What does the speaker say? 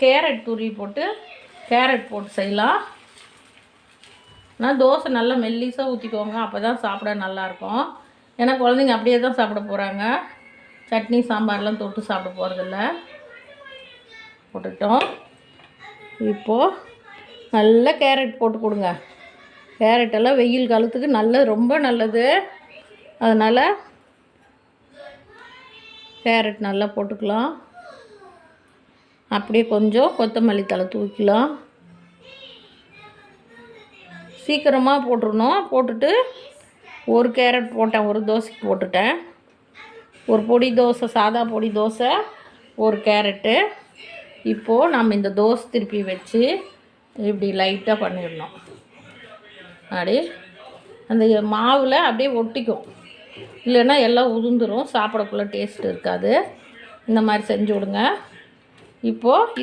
Carrot துருவி போட்டு carrot போட்டு செய்யலாம். ஆனால் தோசை நல்லா மெல்லிசாக ஊற்றிக்கோங்க, அப்போ தான் சாப்பிட நல்லாயிருக்கும். ஏன்னா குழந்தைங்க அப்படியே தான் சாப்பிட போகிறாங்க, சட்னி சாம்பார்லாம் தொட்டு சாப்பிட போகிறதில்ல. போட்டுட்டோம். இப்போது நல்ல கேரட் போட்டு கொடுங்க. கேரட்டெல்லாம் வெயில் காலத்துக்கு ரொம்ப நல்லது. அதனால் கேரட் நல்லா போட்டுக்கலாம். அப்படியே கொஞ்சம் கொத்தமல்லி தழை தூக்கிக்கலாம். சீக்கிரமாக போட்டுருணும். போட்டுட்டு ஒரு கேரட் போட்டேன், ஒரு தோசைக்கு போட்டுட்டேன். ஒரு பொடி தோசை, சாதா பொடி தோசை, ஒரு கேரட்டு. இப்போது நம்ம இந்த தோசை திருப்பி வச்சு இப்படி லைட்டாக பண்ணிடணும். அப்படி அந்த மாவில் அப்படியே ஒட்டிக்கும், இல்லைன்னா எல்லாம் உதிர்ந்துடும், சாப்பிடக்குள்ள டேஸ்ட் இருக்காது. இந்த மாதிரி செஞ்சு விடுங்க. இப்போது